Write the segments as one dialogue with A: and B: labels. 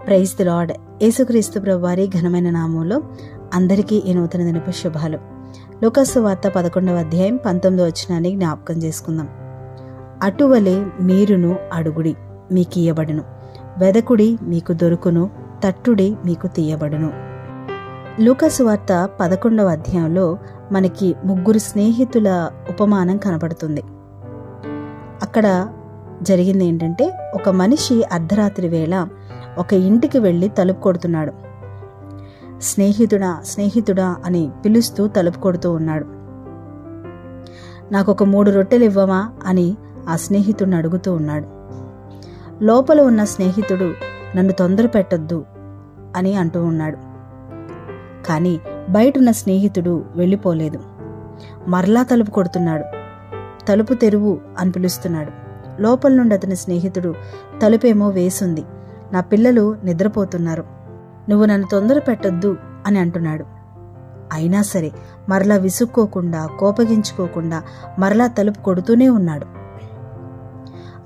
A: Praise the lord. యేసుక్రీస్తు ప్రభువారి ఘనమైన నామంలో అందరికీ ఈ నూతన దినపు శుభాలు. లూకాసు వార్త 11వ అధ్యాయం 19వ వచనాన్ని జ్ఞాపకం చేసుకుందాం. అటువలే మీరును అడుగుడి, మీకియ్యబడును, వెదకుడి, మీకు దొరుకును, తట్టుడి, మీకు తీయబడును. లూకాసు వార్త 11వ అధ్యాయంలో మనకి 3 స్నేహితుల ఉపమానం కనబడుతుంది. అక్కడ జరిగింది ఏంటంటే, ఒక మనిషి అర్ధరాత్రి వేళ ఒక ఇంటికి వెళ్ళి తలుపు కొడుతున్నాడు. స్నేహితుడా స్నేహితుడా అని పిలుస్తూ తలుపు కొడుతూ ఉన్నాడు. నాకొక 3 రొట్టెలు ఇవ్వమా అని ఆ స్నేహితుడిని అడుగుతూ ఉన్నాడు. లోపల ఉన్న స్నేహితుడు నన్ను తొందర పెట్టొద్దు అని అంటూ ఉన్నాడు. కానీ బయటున్న స్నేహితుడు వెళ్ళిపోలేదు. మరలా తలుపు కొడుతున్నాడు. తలుపు తెరువు అని పిలుస్తున్నాడు. లోపల నుండి అతని స్నేహితుడు, తలుపేమో వేసుంది, నా పిల్లలు నిద్రపోతున్నారు, నువ్వు నన్ను తొందర పెట్టొద్దు అని అంటున్నాడు. అయినా సరే మరలా విసుక్కోకుండా, కోపగించుకోకుండా మరలా తలుపు కొడుతూనే ఉన్నాడు.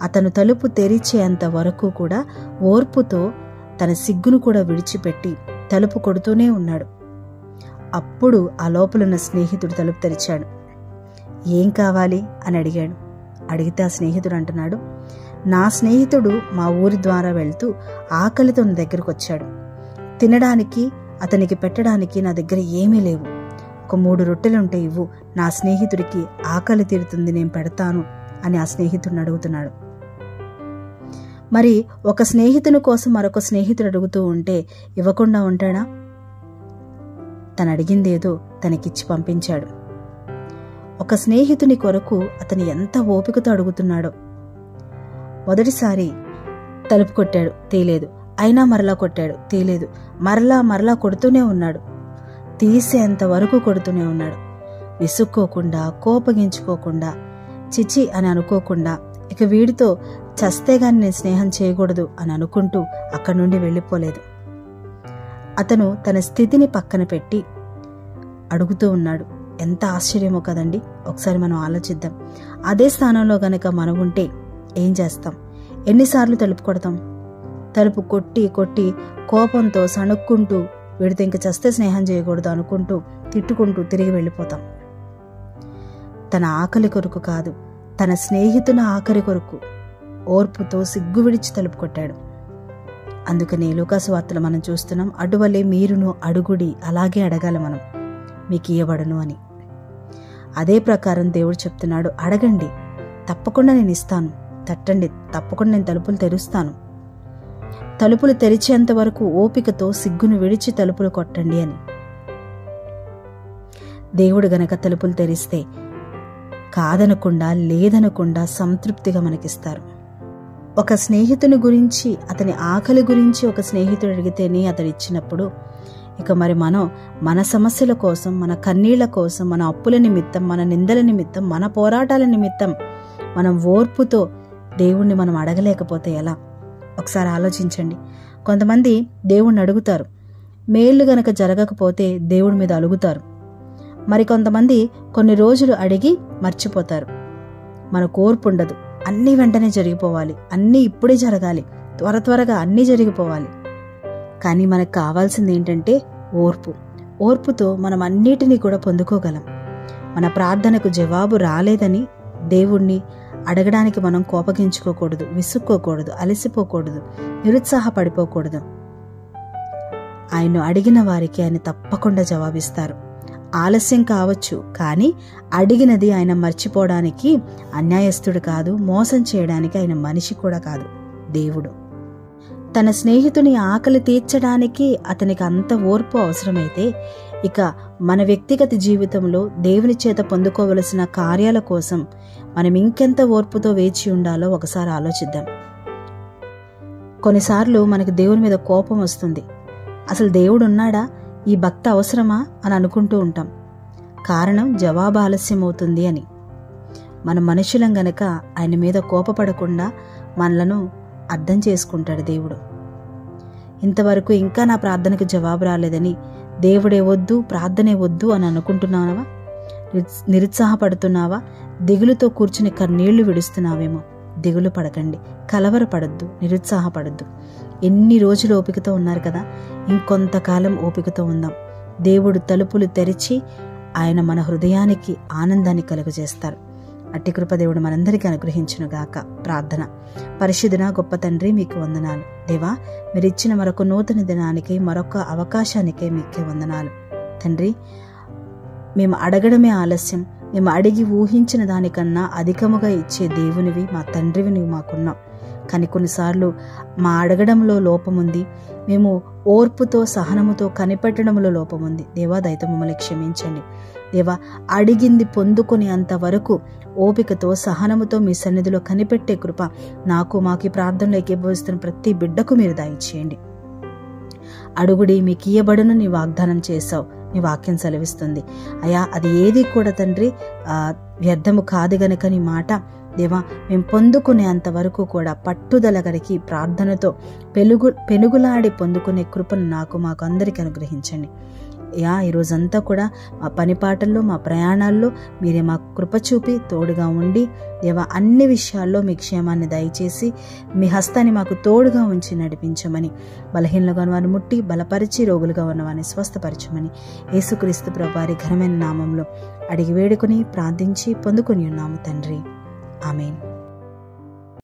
A: అతను తలుపు తెరిచేంత వరకు కూడా ఓర్పుతో తన సిగ్గును కూడా విడిచిపెట్టి తలుపు కొడుతూనే ఉన్నాడు. అప్పుడు ఆ లోపలున్న స్నేహితుడు తలుపు తెరిచాడు. ఏం కావాలి అని అడిగాడు. అడిగితే ఆ స్నేహితుడు అంటున్నాడు, నా స్నేహితుడు మా ఊరి ద్వారా వెళ్తూ ఆకలితో నా దగ్గరకు వచ్చాడు. తినడానికి, అతనికి పెట్టడానికి నా దగ్గర ఏమీ లేవు. ఒక 3 రొట్టెలుంటే ఇవ్వు, నా స్నేహితుడికి ఆకలి తీరుతుంది, నేను పెడతాను అని ఆ స్నేహితుడిని అడుగుతున్నాడు. మరి ఒక స్నేహితుని కోసం మరొక స్నేహితుడు అడుగుతూ ఉంటే ఇవ్వకుండా ఉంటాడా? తను అడిగిందేదో తనకిచ్చి పంపించాడు. ఒక స్నేహితుని కొరకు అతను ఎంత ఓపికతో అడుగుతున్నాడో. మొదటిసారి తలుపు కొట్టాడు, తీయలేదు. అయినా మరలా కొట్టాడు, తీయలేదు. మరలా కొడుతూనే ఉన్నాడు. తీసేంత వరకు కొడుతూనే ఉన్నాడు. విసుక్కోకుండా, కోపగించుకోకుండా, చిచి అని అనుకోకుండా, ఇక వీడితో చస్తే గాని నేను స్నేహం చేయకూడదు అని అనుకుంటూ అక్కడి నుండి వెళ్ళిపోలేదు. అతను తన స్థితిని పక్కన పెట్టి అడుగుతూ ఉన్నాడు. ఎంత ఆశ్చర్యమో కదండి. ఒకసారి మనం ఆలోచిద్దాం. అదే స్థానంలో గనక మనం ఉంటే ఏం చేస్తాం? ఎన్నిసార్లు తలుపు కొడతాం? తలుపు కొట్టి కొట్టి కోపంతో సణుక్కుంటూ, వీడితో ఇంక చస్తే స్నేహం చేయకూడదు అనుకుంటూ, తిట్టుకుంటూ తిరిగి వెళ్ళిపోతాం. తన ఆకలి కొరకు కాదు, తన స్నేహితుని ఆకలి కొరకు ఓర్పుతో సిగ్గు విడిచి తలుపు కొట్టాడు. అందుకని లూకాసు వార్తలో మనం చూస్తున్నాం, అటువలే మీరును అడుగుడి, అలాగే అడగాలి మనం, మీకు ఇయ్యబడును అని. అదే ప్రకారం దేవుడు చెప్తున్నాడు, అడగండి, తప్పకుండా నేను ఇస్తాను, తట్టండి, తప్పకుండా నేను తలుపులు తెరుస్తాను, తలుపులు తెరిచేంత వరకు ఓపికతో సిగ్గును విడిచి తలుపులు కొట్టండి అని. దేవుడు గనక తలుపులు తెరిస్తే కాదనకుండా, లేదనకుండా సంతృప్తిగా మనకిస్తారు. ఒక స్నేహితుని గురించి, అతని ఆకలి గురించి ఒక స్నేహితుడు అడిగితేనే అతడు ఇచ్చినప్పుడు, ఇక మరి మనం మన సమస్యల కోసం, మన కన్నీళ్ల కోసం, మన అప్పుల నిమిత్తం, మన నిందల నిమిత్తం, మన పోరాటాల నిమిత్తం మనం ఓర్పుతో దేవుణ్ణి మనం అడగలేకపోతే ఎలా? ఒకసారి ఆలోచించండి. కొంతమంది దేవుణ్ణి అడుగుతారు, మేళ్ళు గనక జరగకపోతే దేవుడి మీద అలుగుతారు. మరి కొంతమంది కొన్ని రోజులు అడిగి మర్చిపోతారు. మనకు ఓర్పు ఉండదు. అన్నీ వెంటనే జరిగిపోవాలి, అన్నీ ఇప్పుడే జరగాలి, త్వరగా అన్నీ జరిగిపోవాలి. కానీ మనకు కావాల్సింది ఏంటంటే ఓర్పు. ఓర్పుతో మనం అన్నిటినీ కూడా పొందుకోగలం. మన ప్రార్థనకు జవాబు రాలేదని దేవుణ్ణి అడగడానికి మనం కోపగించుకోకూడదు, విసుక్కోకూడదు, అలసిపోకూడదు, నిరుత్సాహపడిపోకూడదు. ఆయన్ను అడిగిన వారికి ఆయన తప్పకుండా జవాబిస్తారు. ఆలస్యం కావచ్చు, కానీ అడిగినది ఆయన మర్చిపోవడానికి అన్యాయస్తుడు కాదు, మోసం చేయడానికి ఆయన మనిషి కూడా కాదు, దేవుడు. తన స్నేహితుని ఆకలి తీర్చడానికి అతనికి అంత ఓర్పు అవసరమైతే, ఇక మన వ్యక్తిగత జీవితంలో దేవుని చేత పొందుకోవలసిన కార్యాల కోసం మనం ఇంకెంత ఓర్పుతో వేచి ఉండాలో ఒకసారి ఆలోచిద్దాం. కొన్నిసార్లు మనకి దేవుని మీద కోపం వస్తుంది. అసలు దేవుడు ఉన్నాడా, ఈ భక్తి అవసరమా అని అనుకుంటూ ఉంటాం. కారణం జవాబు ఆలస్యమవుతుంది అని. మన మనుషులం గనక ఆయన మీద కోపపడకుండా మనలను అర్థం చేసుకుంటాడు దేవుడు. ఇంతవరకు ఇంకా నా ప్రార్థనకు జవాబు రాలేదని దేవుడే వద్దు, ప్రార్థనే వద్దు అని అనుకుంటున్నావా? నిరుత్సాహపడుతున్నావా? దిగులుతో కూర్చుని కన్నీళ్లు విడుస్తున్నావేమో? దిగులు పడకండి, కలవరపడద్దు, నిరుత్సాహపడద్దు. ఎన్ని రోజులు ఓపికతో ఉన్నారు కదా, ఇంకొంతకాలం ఓపికతో ఉందాం. దేవుడు తలుపులు తెరిచి ఆయన మన హృదయానికి ఆనందాన్ని కలుగజేస్తారు. అట్టి కృప దేవుడు మనందరికీ అనుగ్రహించునుగాక. ప్రార్థన. పరిశుద్ధున గొప్ప తండ్రి, మీకు వందనాలు. దేవా, మీరు ఇచ్చిన మరొక నూతన దినానికి, మరొక అవకాశానికే మీకే వందనాలు. తండ్రి, మేము అడగడమే ఆలస్యం, మేము అడిగి ఊహించిన దానికన్నా అధికముగా ఇచ్చే దేవునివి, మా తండ్రివి నువ్వు మాకున్నావు. కానీ కొన్నిసార్లు మా అడగడంలో లోపముంది, మేము ఓర్పుతో సహనముతో కనిపెట్టడంలో లోపముంది. దేవా, దయతో మమ్మల్ని క్షమించండి. దేవా, అడిగింది పొందుకొని అంతవరకు ఓపికతో సహనముతో మీ సన్నిధిలో కనిపెట్టే కృప నాకు, మాకు ఈ ప్రార్థనలో ఏకీభవిస్తున్న ప్రతి బిడ్డకు మీరు దయచేయండి. అడుగుడి మీకు ఇయ్యబడును నీ వాగ్దానం చేశావు, నీ వాక్యం సెలవిస్తుంది. అయ్యా, అది ఏది కూడా తండ్రి వ్యర్థము కాదు గనక నీ మాట దేవా, మేము పొందుకునే అంతవరకు కూడా పట్టుదల గడికి ప్రార్థనతో పెనుగులాడి పొందుకునే కృపను నాకు, మాకు అందరికీ అనుగ్రహించండి. ఈరోజంతా కూడా మా పనిపాటల్లో, మా ప్రయాణాల్లో మీరే మాకు కృప చూపి తోడుగా ఉండి దేవా, అన్ని విషయాల్లో మీ క్షేమాన్ని దయచేసి మీ హస్తాన్ని మాకు తోడుగా ఉంచి నడిపించమని, బలహీనలుగా ఉన్నవారిని ముట్టి బలపరిచి, రోగులుగా ఉన్నవారిని స్వస్థపరచమని యేసుక్రీస్తు ప్రభువారి ఘనమైన నామంలో అడిగి వేడుకొని ప్రార్థించి పొందుకొని ఉన్నాము తండ్రి. ఆమేన్.